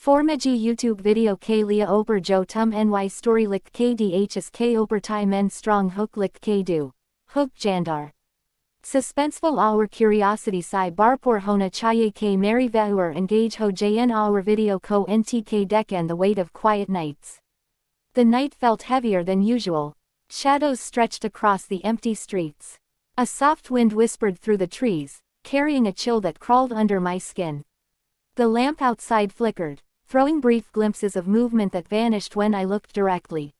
Formagi YouTube video k lia oper jo tum ny story lik kdhs k oper tai men strong hook lik k do. Hook jandar. Suspenseful our curiosity si barpor hona chaye k mary vauer engage ho jn our video ko ntk dek and the weight of quiet nights. The night felt heavier than usual. Shadows stretched across the empty streets. A soft wind whispered through the trees, carrying a chill that crawled under my skin. The lamp outside flickered, throwing brief glimpses of movement that vanished when I looked directly.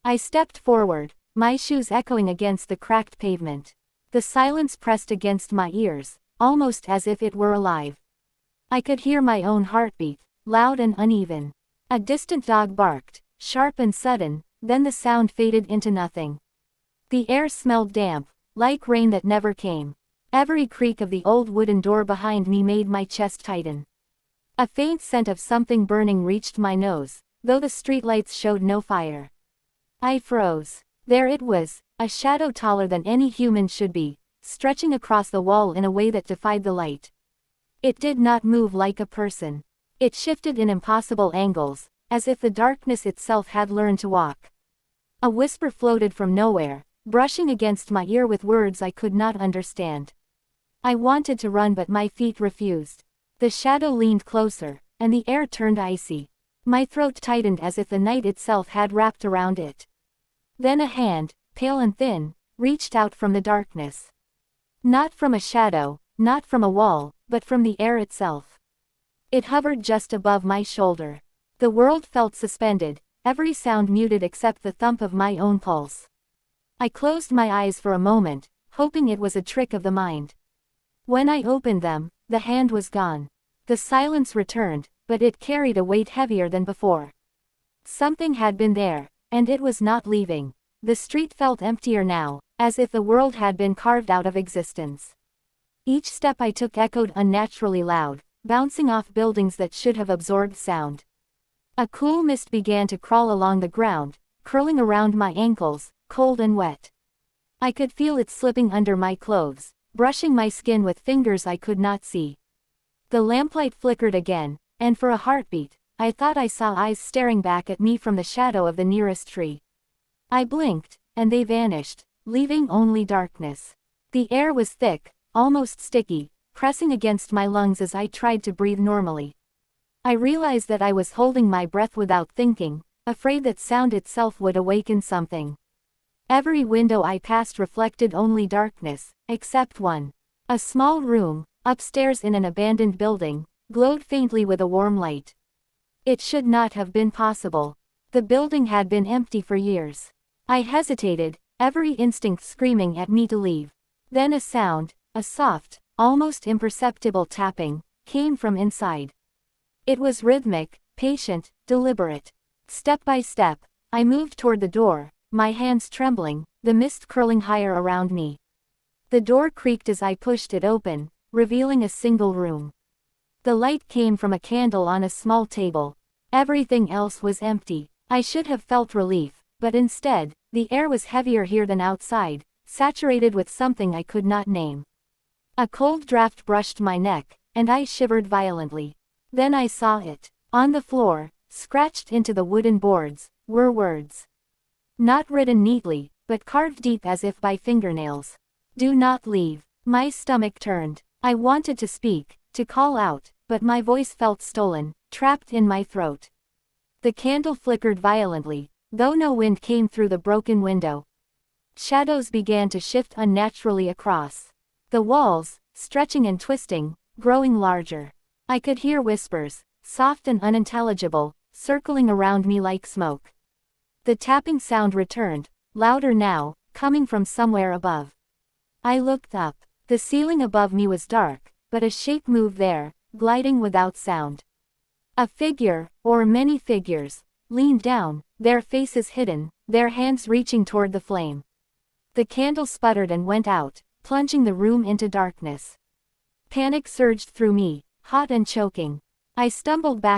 I stepped forward, my shoes echoing against the cracked pavement. The silence pressed against my ears, almost as if it were alive. I could hear my own heartbeat, loud and uneven. A distant dog barked, sharp and sudden, then the sound faded into nothing. The air smelled damp, like rain that never came. Every creak of the old wooden door behind me made my chest tighten. A faint scent of something burning reached my nose, though the streetlights showed no fire. I froze. There it was, a shadow taller than any human should be, stretching across the wall in a way that defied the light. It did not move like a person. It shifted in impossible angles, as if the darkness itself had learned to walk. A whisper floated from nowhere, brushing against my ear with words I could not understand. I wanted to run but my feet refused. The shadow leaned closer, and the air turned icy. My throat tightened as if the night itself had wrapped around it. Then a hand, pale and thin, reached out from the darkness. Not from a shadow, not from a wall, but from the air itself. It hovered just above my shoulder. The world felt suspended, every sound muted except the thump of my own pulse. I closed my eyes for a moment, hoping it was a trick of the mind. When I opened them, the hand was gone. The silence returned, but it carried a weight heavier than before. Something had been there, and it was not leaving. The street felt emptier now, as if the world had been carved out of existence. Each step I took echoed unnaturally loud, bouncing off buildings that should have absorbed sound. A cool mist began to crawl along the ground, curling around my ankles, cold and wet. I could feel it slipping under my clothes, brushing my skin with fingers I could not see. The lamplight flickered again, and for a heartbeat, I thought I saw eyes staring back at me from the shadow of the nearest tree. I blinked, and they vanished, leaving only darkness. The air was thick, almost sticky, pressing against my lungs as I tried to breathe normally. I realized that I was holding my breath without thinking, afraid that sound itself would awaken something. Every window I passed reflected only darkness, except one. A small room, upstairs in an abandoned building, glowed faintly with a warm light. It should not have been possible. The building had been empty for years. I hesitated, every instinct screaming at me to leave. Then a sound, a soft, almost imperceptible tapping, came from inside. It was rhythmic, patient, deliberate. Step by step, I moved toward the door, my hands trembling, the mist curling higher around me. The door creaked as I pushed it open, revealing a single room. The light came from a candle on a small table. Everything else was empty. I should have felt relief, but instead, the air was heavier here than outside, saturated with something I could not name. A cold draft brushed my neck, and I shivered violently. Then I saw it. On the floor, scratched into the wooden boards, were words. Not written neatly, but carved deep as if by fingernails. "Do not leave." My stomach turned. I wanted to speak, to call out, but my voice felt stolen, trapped in my throat. The candle flickered violently, though no wind came through the broken window. Shadows began to shift unnaturally across the walls, stretching and twisting, growing larger. I could hear whispers, soft and unintelligible, circling around me like smoke. The tapping sound returned, louder now, coming from somewhere above. I looked up. The ceiling above me was dark, but a shape moved there, gliding without sound. A figure, or many figures, leaned down, their faces hidden, their hands reaching toward the flame. The candle sputtered and went out, plunging the room into darkness. Panic surged through me, hot and choking. I stumbled back.